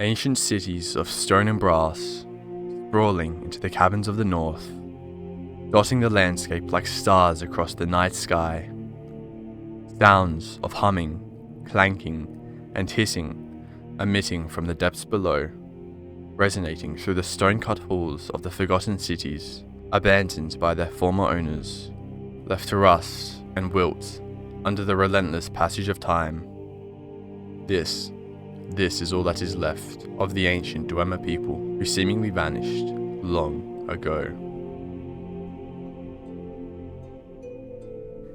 Ancient cities of stone and brass, sprawling into the caverns of the north, dotting the landscape like stars across the night sky. Sounds of humming, clanking, and hissing emitting from the depths below, resonating through the stone-cut halls of the forgotten cities, abandoned by their former owners, left to rust and wilt under the relentless passage of time. This is all that is left of the ancient Dwemer people who seemingly vanished long ago.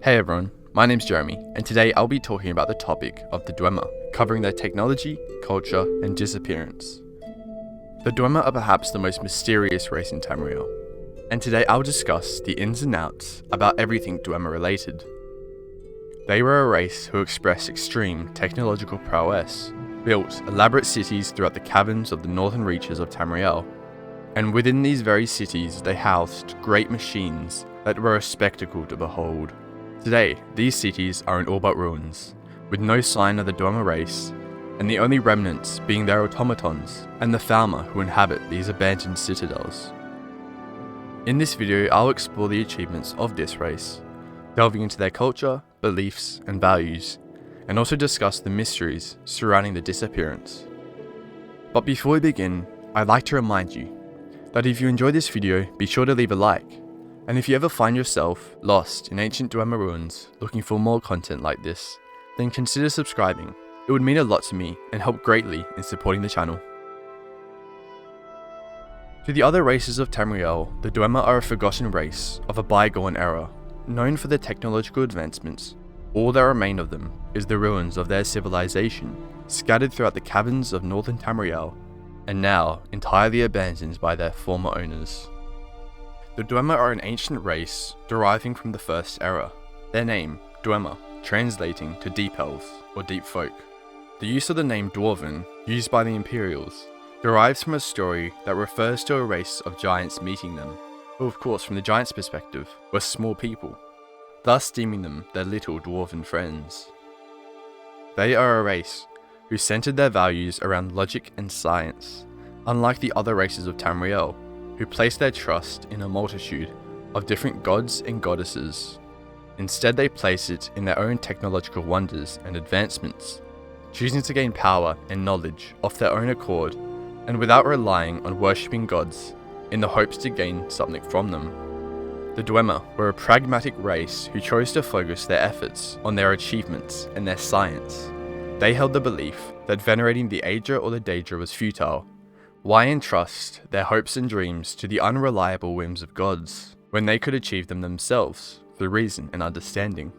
Hey everyone, my name's Jeremy, and today I'll be talking about the topic of the Dwemer, covering their technology, culture, and disappearance. The Dwemer are perhaps the most mysterious race in Tamriel, and today I'll discuss the ins and outs about everything Dwemer related. They were a race who expressed extreme technological prowess, built elaborate cities throughout the caverns of the northern reaches of Tamriel, and within these very cities they housed great machines that were a spectacle to behold. Today, these cities are in all but ruins, with no sign of the Dwemer race, and the only remnants being their automatons and the Thu'um who inhabit these abandoned citadels. In this video, I'll explore the achievements of this race, delving into their culture, beliefs, and values, and also discuss the mysteries surrounding the disappearance. But before we begin, I'd like to remind you that if you enjoy this video, be sure to leave a like, and if you ever find yourself lost in ancient Dwemer ruins looking for more content like this, then consider subscribing. It would mean a lot to me and help greatly in supporting the channel. To the other races of Tamriel, the Dwemer are a forgotten race of a bygone era, known for their technological advancements. All that remain of them is the ruins of their civilization, scattered throughout the caverns of northern Tamriel, and now entirely abandoned by their former owners. The Dwemer are an ancient race deriving from the First Era, their name, Dwemer, translating to Deep Elves, or Deep Folk. The use of the name Dwarven, used by the Imperials, derives from a story that refers to a race of giants meeting them, who of course from the giants' perspective, were small people, thus deeming them their little dwarven friends. They are a race who centered their values around logic and science, unlike the other races of Tamriel, who placed their trust in a multitude of different gods and goddesses. Instead, they place it in their own technological wonders and advancements, choosing to gain power and knowledge of their own accord and without relying on worshipping gods in the hopes to gain something from them. The Dwemer were a pragmatic race who chose to focus their efforts on their achievements and their science. They held the belief that venerating the Aedra or the Daedra was futile. Why entrust their hopes and dreams to the unreliable whims of gods, when they could achieve them themselves through reason and understanding?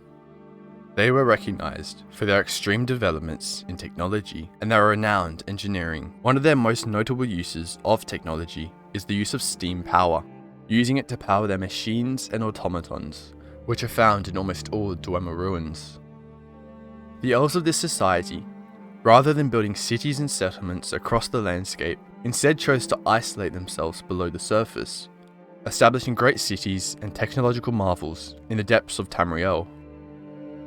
They were recognized for their extreme developments in technology and their renowned engineering. One of their most notable uses of technology is the use of steam power, using it to power their machines and automatons, which are found in almost all Dwemer ruins. The elves of this society, rather than building cities and settlements across the landscape, instead chose to isolate themselves below the surface, establishing great cities and technological marvels in the depths of Tamriel.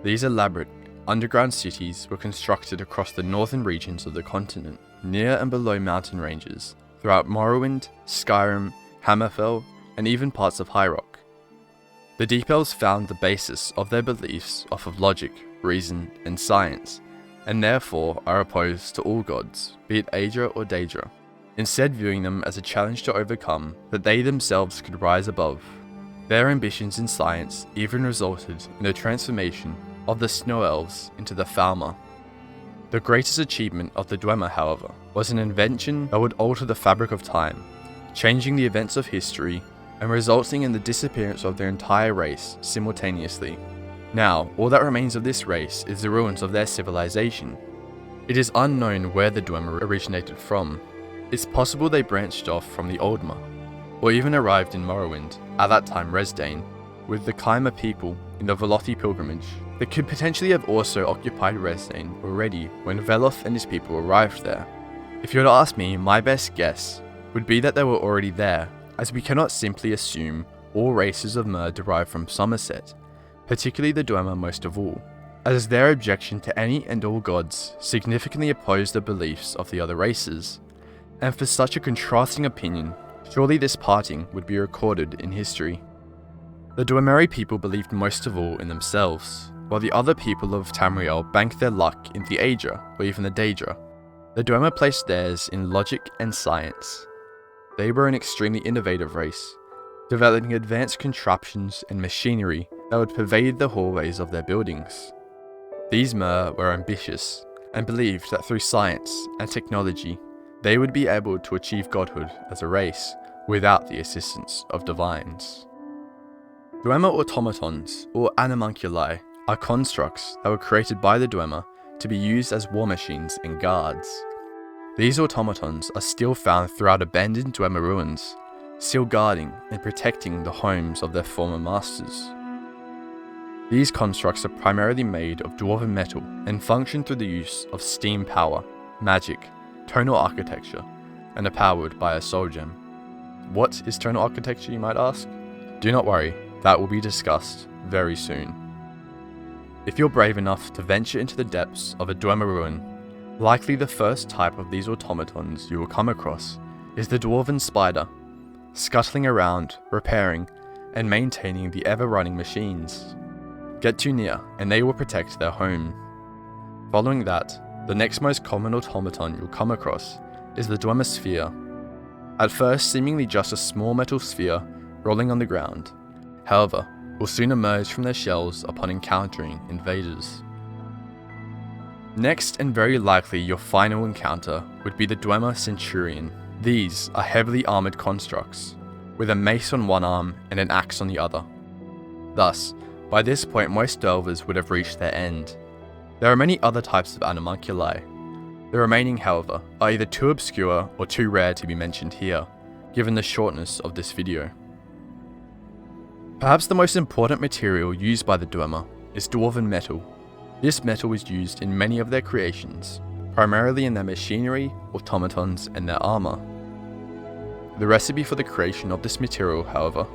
These elaborate, underground cities were constructed across the northern regions of the continent, near and below mountain ranges, throughout Morrowind, Skyrim, Hammerfell, and even parts of High Rock. The Deep Elves found the basis of their beliefs off of logic, reason, and science, and therefore are opposed to all gods, be it Aedra or Daedra, instead viewing them as a challenge to overcome that they themselves could rise above. Their ambitions in science even resulted in the transformation of the Snow Elves into the Thu'um. The greatest achievement of the Dwemer, however, was an invention that would alter the fabric of time, changing the events of history and resulting in the disappearance of their entire race simultaneously. Now, all that remains of this race is the ruins of their civilization. It is unknown where the Dwemer originated from. It's possible they branched off from the Oldma, or even arrived in Morrowind, at that time Resdayn, with the Kai'ma people in the Velothi pilgrimage. They could potentially have also occupied Resdayn already when Veloth and his people arrived there. If you were to ask me, my best guess would be that they were already there, as we cannot simply assume all races of Mer derive from Somerset, particularly the Dwemer most of all. as their objection to any and all gods significantly opposed the beliefs of the other races, and for such a contrasting opinion, surely this parting would be recorded in history. The Dwemer people believed most of all in themselves, while the other people of Tamriel banked their luck in the Aedra or even the Daedra. The Dwemer placed theirs in logic and science. They were an extremely innovative race, developing advanced contraptions and machinery that would pervade the hallways of their buildings. These Mer were ambitious and believed that through science and technology, they would be able to achieve godhood as a race without the assistance of divines. Dwemer automatons, or animunculi, are constructs that were created by the Dwemer to be used as war machines and guards. These automatons are still found throughout abandoned Dwemer ruins, still guarding and protecting the homes of their former masters. These constructs are primarily made of dwarven metal and function through the use of steam power, magic, tonal architecture, and are powered by a soul gem. What is tonal architecture, you might ask? Do not worry, that will be discussed very soon. If you're brave enough to venture into the depths of a Dwemer ruin, likely the first type of these automatons you will come across is the dwarven spider, scuttling around, repairing, and maintaining the ever-running machines. Get too near, and they will protect their home. Following that, the next most common automaton you'll come across is the Dwemer sphere. At first seemingly just a small metal sphere rolling on the ground, however, will soon emerge from their shells upon encountering invaders. Next, and very likely your final encounter, would be the Dwemer centurion. These are heavily armoured constructs, with a mace on one arm and an axe on the other. Thus, by this point most delvers would have reached their end. There are many other types of animunculi. The remaining, however, are either too obscure or too rare to be mentioned here, given the shortness of this video. Perhaps the most important material used by the Dwemer is dwarven metal. This metal is used in many of their creations, primarily in their machinery, automatons, and their armour. The recipe for the creation of this material, however,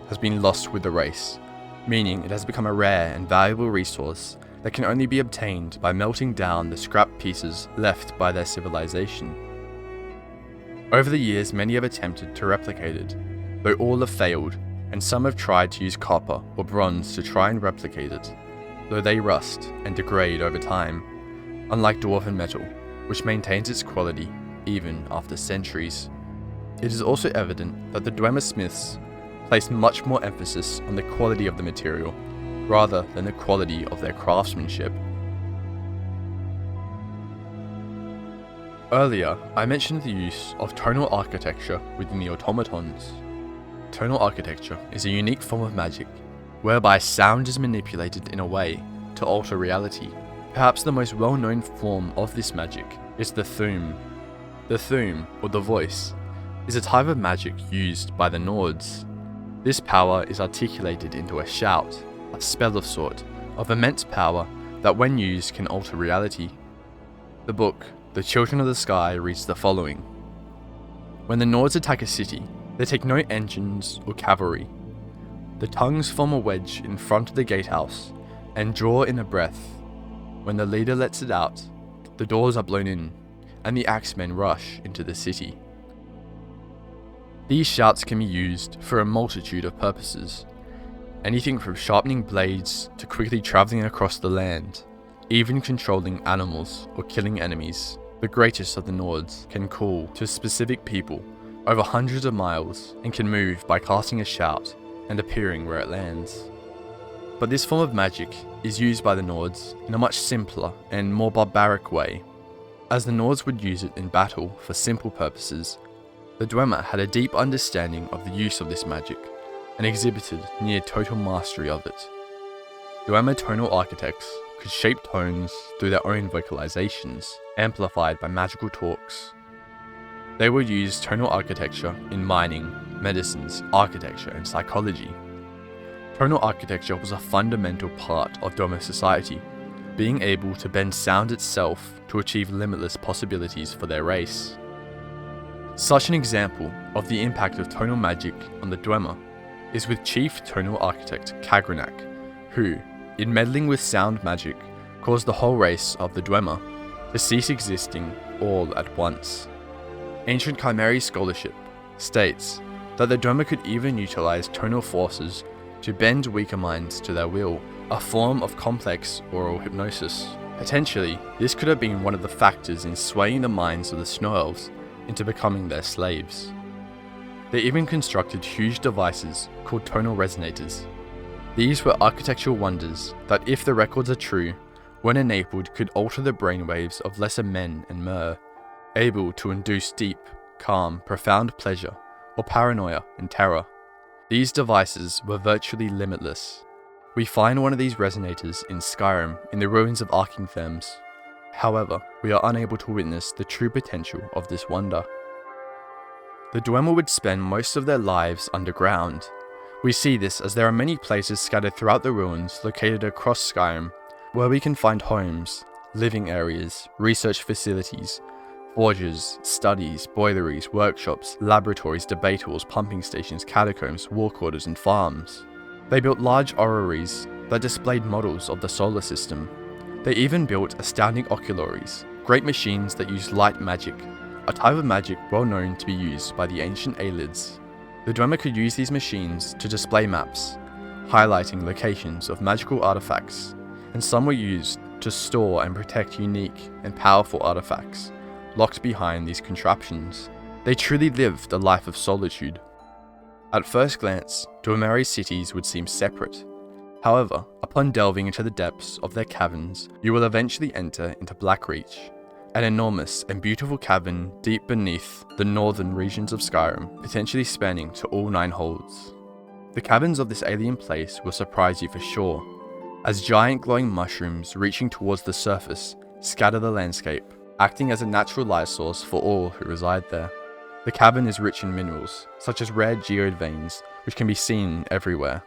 has been lost with the race, meaning it has become a rare and valuable resource that can only be obtained by melting down the scrap pieces left by their civilization. Over the years, many have attempted to replicate it, though all have failed, and some have tried to use copper or bronze to try and replicate it, though they rust and degrade over time, unlike dwarven metal, which maintains its quality even after centuries. It is also evident that the Dwemer smiths placed much more emphasis on the quality of the material, rather than the quality of their craftsmanship. Earlier, I mentioned the use of tonal architecture within the automatons. Tonal architecture is a unique form of magic, whereby sound is manipulated in a way to alter reality. Perhaps the most well-known form of this magic is the Thu'um. The Thu'um, or the voice, is a type of magic used by the Nords. This power is articulated into a shout, a spell of sort, of immense power that when used can alter reality. The book, The Children of the Sky, reads the following. When the Nords attack a city, they take no engines or cavalry. The tongues form a wedge in front of the gatehouse and draw in a breath. When the leader lets it out, the doors are blown in, and the axemen rush into the city. These shouts can be used for a multitude of purposes, anything from sharpening blades to quickly travelling across the land, even controlling animals or killing enemies. The greatest of the Nords can call to specific people over hundreds of miles and can move by casting a shout and appearing where it lands. But this form of magic is used by the Nords in a much simpler and more barbaric way. As the Nords would use it in battle for simple purposes, the Dwemer had a deep understanding of the use of this magic and exhibited near total mastery of it. Dwemer tonal architects could shape tones through their own vocalizations, amplified by magical talks. They would use tonal architecture in mining, medicines, architecture, and psychology. Tonal architecture was a fundamental part of Dwemer society, being able to bend sound itself to achieve limitless possibilities for their race. Such an example of the impact of tonal magic on the Dwemer is with Chief Tonal Architect Kagrenac, who, in meddling with sound magic, caused the whole race of the Dwemer to cease existing all at once. Ancient Chimeri scholarship states that the Dwemer could even utilize tonal forces to bend weaker minds to their will, a form of complex oral hypnosis. Potentially, this could have been one of the factors in swaying the minds of the Snow Elves into becoming their slaves. They even constructed huge devices called tonal resonators. These were architectural wonders that, if the records are true, when enabled could alter the brainwaves of lesser men and mer, able to induce deep, calm, profound pleasure, or paranoia and terror. These devices were virtually limitless. We find one of these resonators in Skyrim in the ruins of Archingtherms. However, we are unable to witness the true potential of this wonder. The Dwemer would spend most of their lives underground. We see this as there are many places scattered throughout the ruins located across Skyrim where we can find homes, living areas, research facilities, forges, studies, boileries, workshops, laboratories, debate halls, pumping stations, catacombs, war quarters, and farms. They built large orreries that displayed models of the solar system. They even built astounding ocularies, great machines that use light magic, a type of magic well known to be used by the ancient Aelids. The Dwemer could use these machines to display maps, highlighting locations of magical artifacts, and some were used to store and protect unique and powerful artifacts locked behind these contraptions. They truly lived a life of solitude. At first glance, Dwemeri's cities would seem separate. However, upon delving into the depths of their caverns, you will eventually enter into Blackreach, an enormous and beautiful cavern deep beneath the northern regions of Skyrim, potentially spanning to all 9 holds. The caverns of this alien place will surprise you for sure, as giant glowing mushrooms reaching towards the surface scatter the landscape, acting as a natural light source for all who reside there. The cavern is rich in minerals, such as rare geode veins, which can be seen everywhere.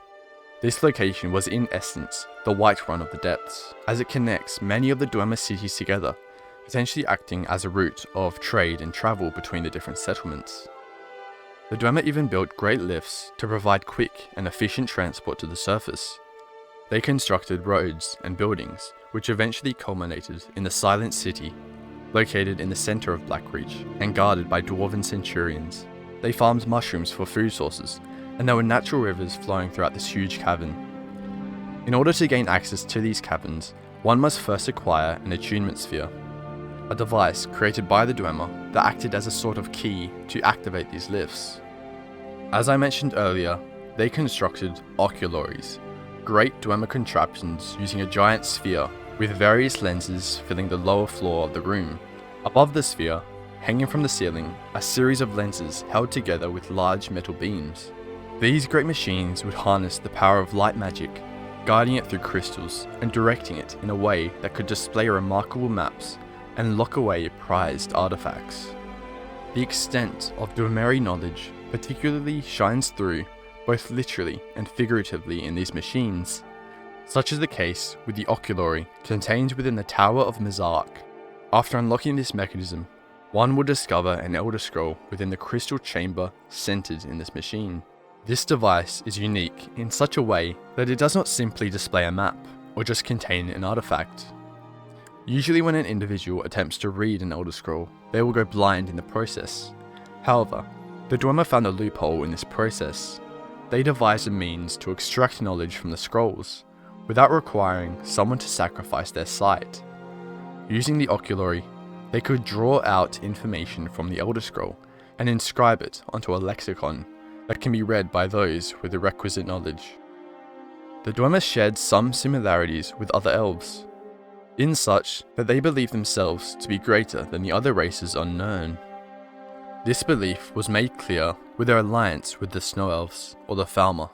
This location was in essence the Whiterun of the depths, as it connects many of the Dwemer cities together, potentially acting as a route of trade and travel between the different settlements. The Dwemer even built great lifts to provide quick and efficient transport to the surface. They constructed roads and buildings, which eventually culminated in the Silent City, located in the center of Blackreach and guarded by dwarven centurions. They farmed mushrooms for food sources, and there were natural rivers flowing throughout this huge cavern. In order to gain access to these caverns, one must first acquire an attunement sphere, a device created by the Dwemer that acted as a sort of key to activate these lifts. As I mentioned earlier, they constructed ocularies, great Dwemer contraptions using a giant sphere with various lenses filling the lower floor of the room. Above the sphere, hanging from the ceiling, a series of lenses held together with large metal beams. These great machines would harness the power of light magic, guiding it through crystals and directing it in a way that could display remarkable maps and lock away prized artifacts. The extent of Dwemeri knowledge particularly shines through, both literally and figuratively, in these machines. Such is the case with the Oculary contained within the Tower of Mizark. After unlocking this mechanism, one will discover an Elder Scroll within the crystal chamber centered in this machine. This device is unique in such a way that it does not simply display a map or just contain an artifact. Usually when an individual attempts to read an Elder Scroll, they will go blind in the process. However, the Dwemer found a loophole in this process. They devised a means to extract knowledge from the scrolls, without requiring someone to sacrifice their sight. Using the Oculary, they could draw out information from the Elder Scroll and inscribe it onto a lexicon that can be read by those with the requisite knowledge. The Dwemer shared some similarities with other elves, in such that they believed themselves to be greater than the other races unknown. This belief was made clear with their alliance with the Snow Elves, or the Falmer.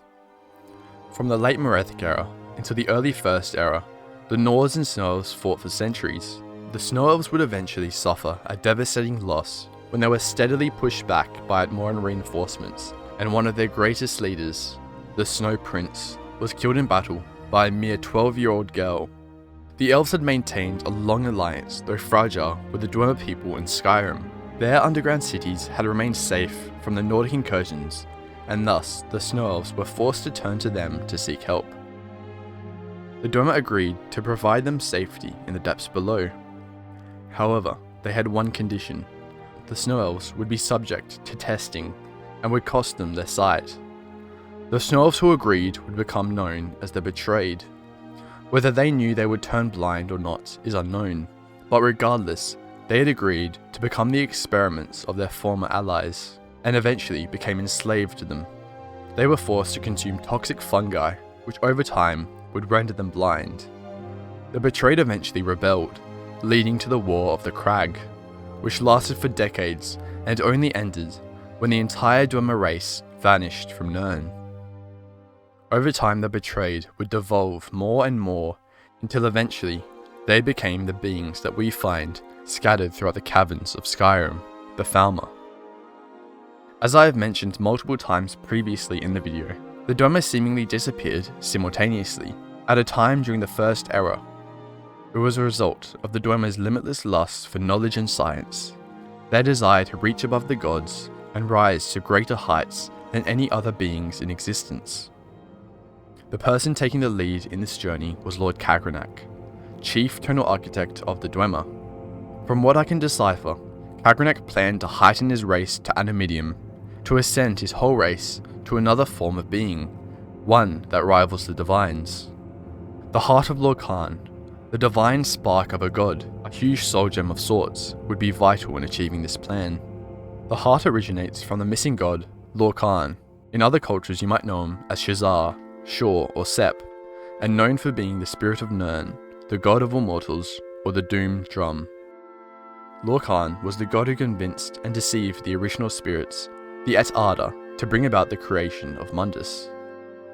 From the late Merethic era into the early First era, the Nords and Snow Elves fought for centuries. The Snow Elves would eventually suffer a devastating loss when they were steadily pushed back by Atmoran reinforcements, and one of their greatest leaders, the Snow Prince, was killed in battle by a mere 12-year-old girl. The Elves had maintained a long alliance, though fragile, with the Dwemer people in Skyrim. Their underground cities had remained safe from the Nordic incursions, and thus the Snow Elves were forced to turn to them to seek help. The Dwemer agreed to provide them safety in the depths below. However, they had one condition. The Snow Elves would be subject to testing and would cost them their sight. The Snow Elves who agreed would become known as the Betrayed. Whether they knew they would turn blind or not is unknown, but regardless, they had agreed to become the experiments of their former allies, and eventually became enslaved to them. They were forced to consume toxic fungi, which over time would render them blind. The Betrayed eventually rebelled, leading to the War of the Crag, which lasted for decades and only ended when the entire Dwemer race vanished from Nirn. Over time, the Betrayed would devolve more and more until eventually they became the beings that we find scattered throughout the caverns of Skyrim, the Thalma. As I have mentioned multiple times previously in the video, the Dwemer seemingly disappeared simultaneously at a time during the First Era. It was a result of the Dwemer's limitless lust for knowledge and science, their desire to reach above the gods and rise to greater heights than any other beings in existence. The person taking the lead in this journey was Lord Kagrenac, chief tonal architect of the Dwemer. From what I can decipher, Kagrenac planned to heighten his race to Animidium, to ascend his whole race to another form of being, one that rivals the Divines. The heart of Lorkhan, the divine spark of a god, a huge soul gem of sorts, would be vital in achieving this plan. The heart originates from the missing god, Lorkhan. In other cultures you might know him as Shazar, Shor, or Sep, and known for being the spirit of Nirn, the god of all mortals, or the doomed drum. Lorkhan was the god who convinced and deceived the original spirits, the Et Arda, to bring about the creation of Mundus.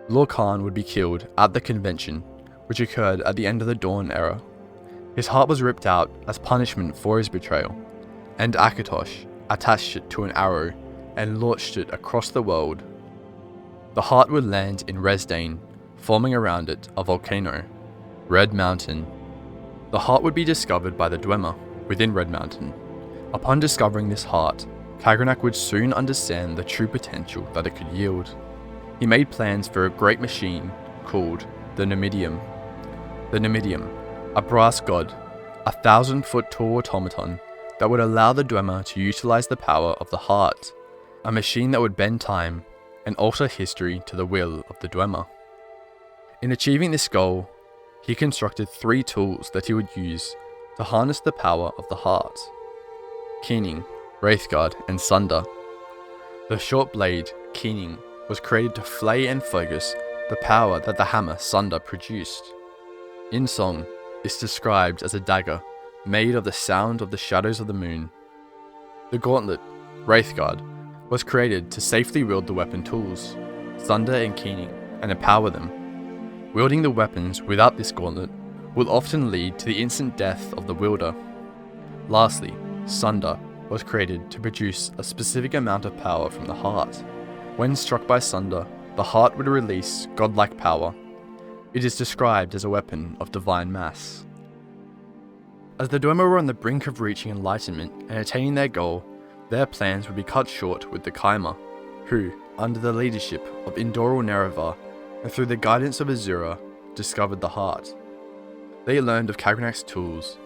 Lorkhan would be killed at the convention, which occurred at the end of the Dawn Era. His heart was ripped out as punishment for his betrayal, and Akatosh attached it to an arrow and launched it across the world. The heart would land in Resdain, forming around it a volcano, Red Mountain. The heart would be discovered by the Dwemer within Red Mountain. Upon discovering this heart, Kagrenac would soon understand the true potential that it could yield. He made plans for a great machine called the Numidium. The Numidium, a brass god, 1,000-foot tall automaton that would allow the Dwemer to utilize the power of the heart, a machine that would bend time and alter history to the will of the Dwemer. In achieving this goal, he constructed 3 tools that he would use to harness the power of the heart: Keening, Wraithguard, and Sunder. The short blade, Keening, was created to flay and focus the power that the hammer Sunder produced. In song, it's described as a dagger made of the sound of the shadows of the moon. The gauntlet, Wraithguard, was created to safely wield the weapon tools, Sunder and Keening, and empower them. Wielding the weapons without this gauntlet will often lead to the instant death of the wielder. Lastly, Sunder was created to produce a specific amount of power from the heart. When struck by Sunder, the heart would release godlike power. It is described as a weapon of divine mass. As the Dwemer were on the brink of reaching enlightenment and attaining their goal, their plans would be cut short with the Kaima, who, under the leadership of Indoral Nerevar and through the guidance of Azura, discovered the heart. They learned of Kagrenac's tools,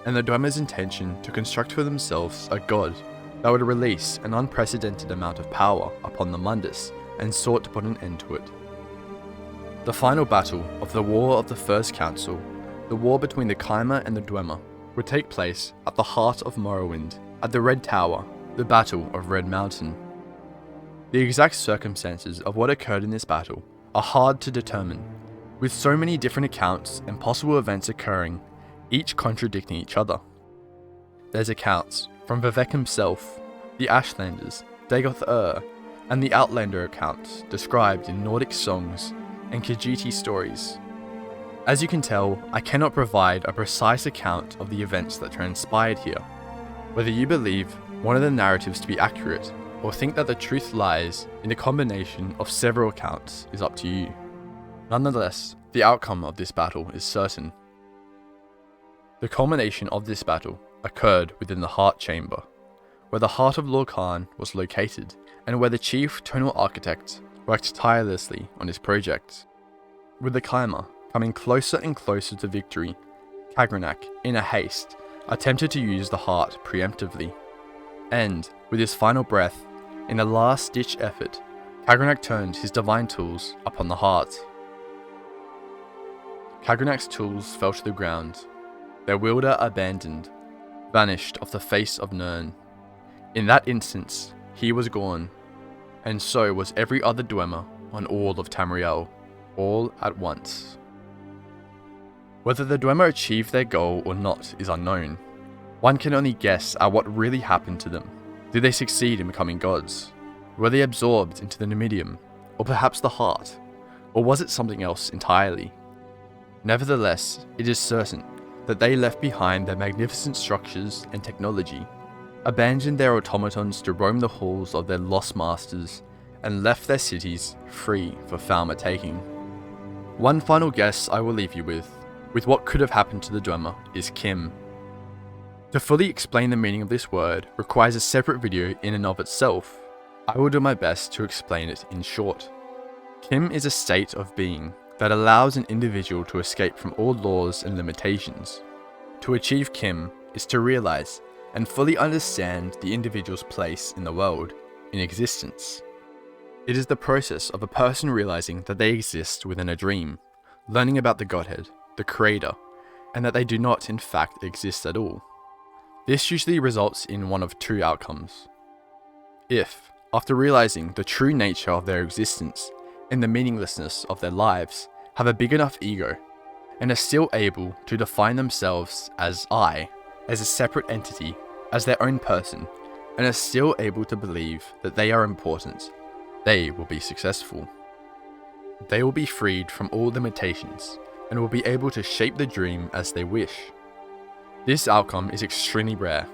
and the Dwemer's intention to construct for themselves a god that would release an unprecedented amount of power upon the Mundus, and sought to put an end to it. The final battle of the War of the First Council, the war between the Kaima and the Dwemer, would take place at the heart of Morrowind, at the Red Tower, the Battle of Red Mountain. The exact circumstances of what occurred in this battle are hard to determine, with so many different accounts and possible events occurring, each contradicting each other. There's accounts from Vivek himself, the Ashlanders, Dagoth and the Outlander accounts described in Nordic songs and Khajiit stories. As you can tell, I cannot provide a precise account of the events that transpired here. Whether you believe one of the narratives to be accurate, or think that the truth lies in the combination of several accounts, is up to you. Nonetheless, the outcome of this battle is certain. The culmination of this battle occurred within the Heart Chamber, where the heart of Lorkhan was located, and where the chief tonal architect worked tirelessly on his project. With the Kaima, Coming closer and closer to victory, Kagrenac, in a haste, attempted to use the heart preemptively. And, with his final breath, in a last-ditch effort, Kagrenac turned his divine tools upon the heart. Kagrenac's tools fell to the ground, their wielder abandoned, vanished off the face of Nirn. In that instance, he was gone, and so was every other Dwemer on all of Tamriel, all at once. Whether the Dwemer achieved their goal or not is unknown. One can only guess at what really happened to them. Did they succeed in becoming gods? Were they absorbed into the Numidium, or perhaps the heart? Or was it something else entirely? Nevertheless, it is certain that they left behind their magnificent structures and technology, abandoned their automatons to roam the halls of their lost masters, and left their cities free for Falmer taking. One final guess I will leave you with what could have happened to the Dwemer, is Kim. To fully explain the meaning of this word requires a separate video in and of itself. I will do my best to explain it in short. Kim is a state of being that allows an individual to escape from all laws and limitations. To achieve Kim is to realize and fully understand the individual's place in the world, in existence. It is the process of a person realizing that they exist within a dream, learning about the Godhead, the Creator, and that they do not in fact exist at all. This usually results in one of two outcomes. If, after realizing the true nature of their existence and the meaninglessness of their lives, have a big enough ego, and are still able to define themselves as I, as a separate entity, as their own person, and are still able to believe that they are important, they will be successful. They will be freed from all limitations, and will be able to shape the dream as they wish. This outcome is extremely rare,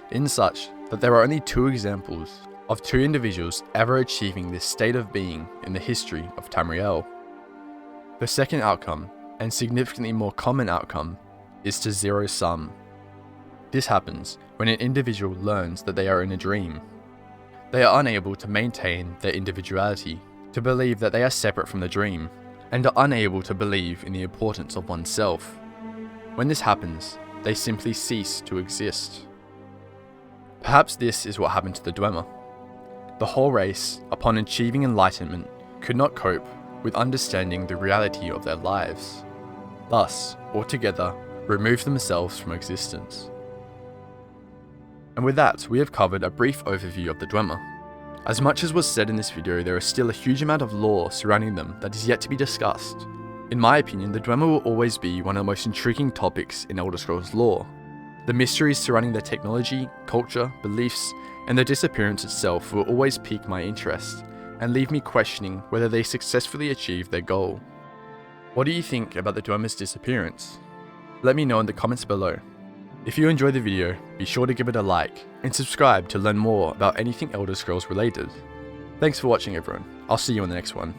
in such that there are only two examples of two individuals ever achieving this state of being in the history of Tamriel. The second outcome, and significantly more common outcome, is to zero sum. This happens when an individual learns that they are in a dream. They are unable to maintain their individuality, to believe that they are separate from the dream, and are unable to believe in the importance of oneself. When this happens, they simply cease to exist. Perhaps this is what happened to the Dwemer. The whole race, upon achieving enlightenment, could not cope with understanding the reality of their lives. Thus, altogether, removed themselves from existence. And with that, we have covered a brief overview of the Dwemer. As much as was said in this video, there is still a huge amount of lore surrounding them that is yet to be discussed. In my opinion, the Dwemer will always be one of the most intriguing topics in Elder Scrolls lore. The mysteries surrounding their technology, culture, beliefs, and their disappearance itself will always pique my interest, and leave me questioning whether they successfully achieved their goal. What do you think about the Dwemer's disappearance? Let me know in the comments below. If you enjoyed the video, be sure to give it a like, and subscribe to learn more about anything Elder Scrolls related. Thanks for watching everyone, I'll see you in the next one.